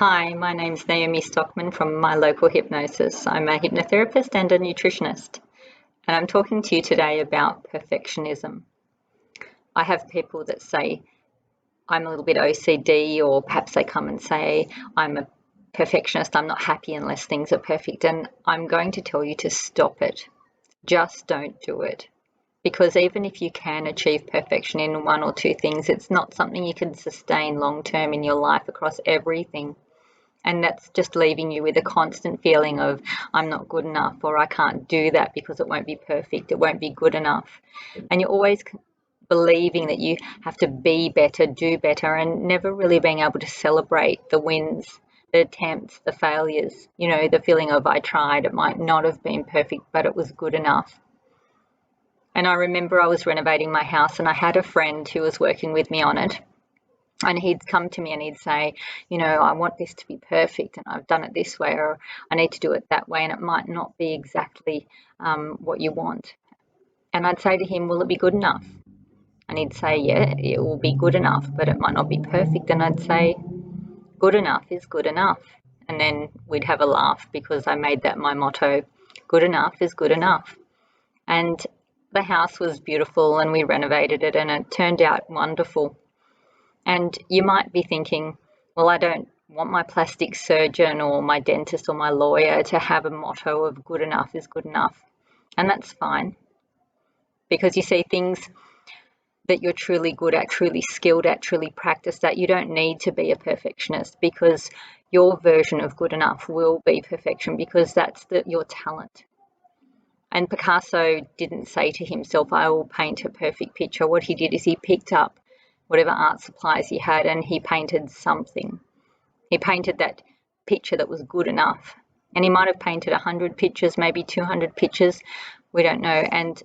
Hi, my name's Naomi Stockman from my local Hypnosis. I'm a hypnotherapist and a nutritionist, and I'm talking to you today about perfectionism. I have people that say I'm a little bit OCD, or perhaps they come and say I'm a perfectionist, I'm not happy unless things are perfect, and I'm going to tell you to stop it. Just don't do it. Because even if you can achieve perfection in one or two things, it's not something you can sustain long term in your life across everything. And that's just leaving you with a constant feeling of, I'm not good enough, or I can't do that because it won't be perfect, it won't be good enough. And you're always believing that you have to be better, do better, and never really being able to celebrate the wins, the attempts, the failures. The feeling of, I tried, it might not have been perfect, but it was good enough. And I remember I was renovating my house and I had a friend who was working with me on it. And he'd come to me and he'd say, I want this to be perfect and I've done it this way, or I need to do it that way, and it might not be exactly what you want. And I'd say to him, will it be good enough? And he'd say, yeah, it will be good enough, but it might not be perfect. And I'd say, good enough is good enough. And then we'd have a laugh because I made that my motto. Good enough is good enough. And the house was beautiful and we renovated it and it turned out wonderful. And you might be thinking, well, I don't want my plastic surgeon or my dentist or my lawyer to have a motto of good enough is good enough. And that's fine, because you see, things that you're truly good at, truly skilled at, truly practiced at, you don't need to be a perfectionist, because your version of good enough will be perfection, because that's your talent. And Picasso didn't say to himself, I will paint a perfect picture. What he did is he picked up whatever art supplies he had and he painted something. He painted that picture that was good enough. And he might have painted 100 pictures, maybe 200 pictures, we don't know. And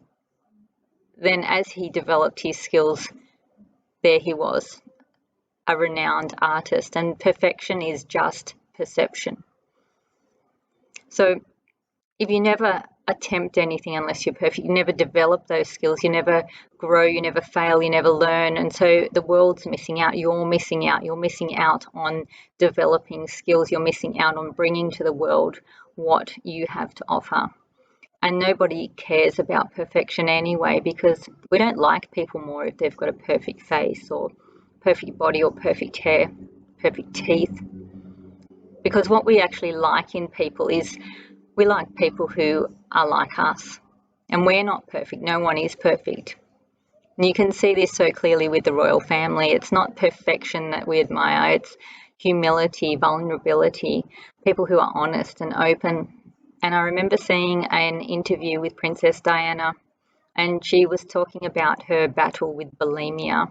then as he developed his skills, there he was, a renowned artist. And perfection is just perception. So if you never attempt anything unless you're perfect, you never develop those skills, you never grow, you never fail, you never learn. And so the world's missing out, you're missing out. You're missing out on developing skills, you're missing out on bringing to the world what you have to offer. And nobody cares about perfection anyway, because we don't like people more if they've got a perfect face or perfect body or perfect hair, perfect teeth. Because what we actually like in people is, we like people who are like us, and we're not perfect. No one is perfect. And you can see this so clearly with the royal family. It's not perfection that we admire. It's humility, vulnerability, people who are honest and open. And I remember seeing an interview with Princess Diana, and she was talking about her battle with bulimia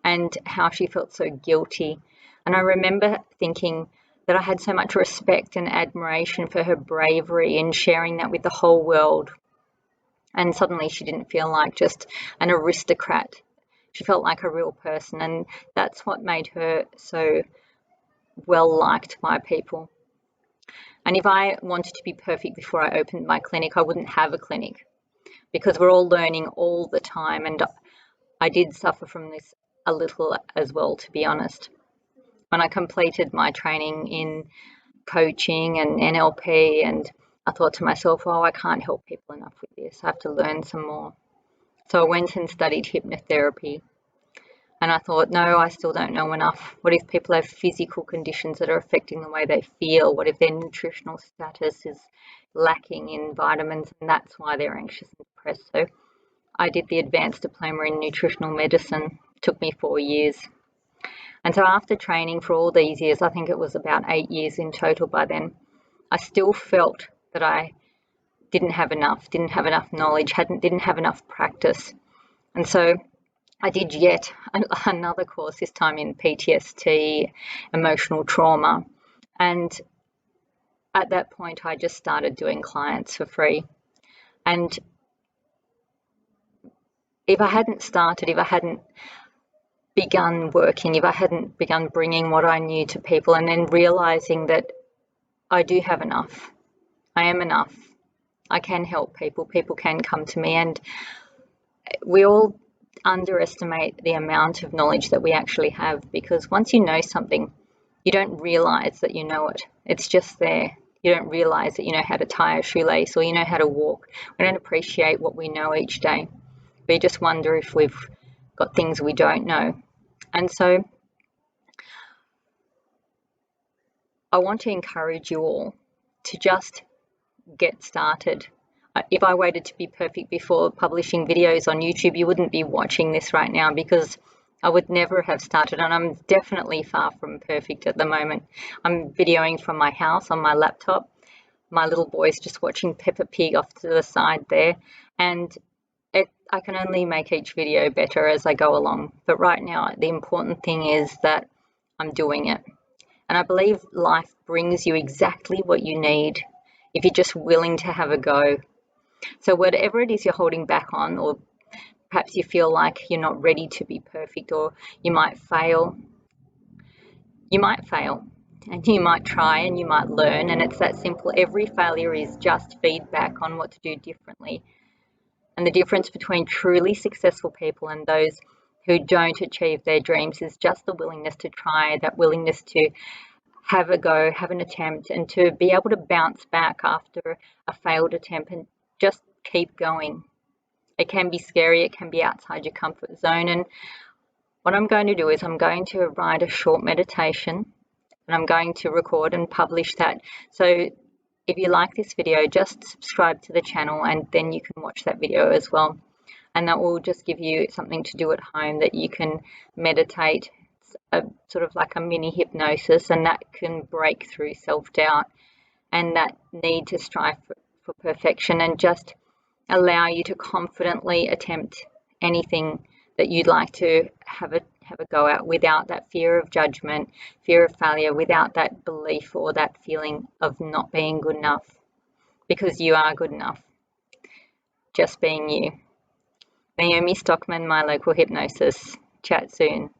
and how she felt so guilty. And I remember thinking that I had so much respect and admiration for her bravery in sharing that with the whole world. And suddenly she didn't feel like just an aristocrat. She felt like a real person, and that's what made her so well liked by people. And if I wanted to be perfect before I opened my clinic, I wouldn't have a clinic, because we're all learning all the time. And I did suffer from this a little as well, to be honest. When I completed my training in coaching and NLP, and I thought to myself, oh, I can't help people enough with this. I have to learn some more. So I went and studied hypnotherapy. And I thought, no, I still don't know enough. What if people have physical conditions that are affecting the way they feel? What if their nutritional status is lacking in vitamins and that's why they're anxious and depressed? So I did the advanced diploma in nutritional medicine. It took me 4 years. And so after training for all these years, I think it was about 8 years in total by then, I still felt that I didn't have enough knowledge, didn't have enough practice. And so I did yet another course, this time in PTSD, emotional trauma. And at that point, I just started doing clients for free. And if I hadn't started, if I hadn't begun working, if I hadn't begun bringing what I knew to people, and then realizing that I do have enough, I am enough, I can help people, people can come to me. And we all underestimate the amount of knowledge that we actually have, because once you know something, you don't realize that you know it. It's just there. You don't realize that you know how to tie a shoelace or you know how to walk. We don't appreciate what we know each day. We just wonder if we've got things we don't know. And so I want to encourage you all to just get started. If I waited to be perfect before publishing videos on YouTube, you wouldn't be watching this right now, because I would never have started, and I'm definitely far from perfect at the moment. I'm videoing from my house on my laptop. My little boy's just watching Peppa Pig off to the side there, and I can only make each video better as I go along. But right now, the important thing is that I'm doing it. And I believe life brings you exactly what you need if you're just willing to have a go. So whatever it is you're holding back on, or perhaps you feel like you're not ready to be perfect, or you might fail, and you might try and you might learn, and it's that simple. Every failure is just feedback on what to do differently. And the difference between truly successful people and those who don't achieve their dreams is just the willingness to try, that willingness to have a go, have an attempt, and to be able to bounce back after a failed attempt and just keep going. It can be scary, it can be outside your comfort zone. And what I'm going to do is I'm going to write a short meditation, and I'm going to record and publish that. So if you like this video, just subscribe to the channel, and then you can watch that video as well. And that will just give you something to do at home, that you can meditate. It's a sort of like a mini hypnosis, and that can break through self-doubt and that need to strive for perfection, and just allow you to confidently attempt anything that you'd like to have a go at, without that fear of judgment, fear of failure, without that belief or that feeling of not being good enough, because you are good enough, just being you. Naomi Stockman, my local hypnosis. Chat soon.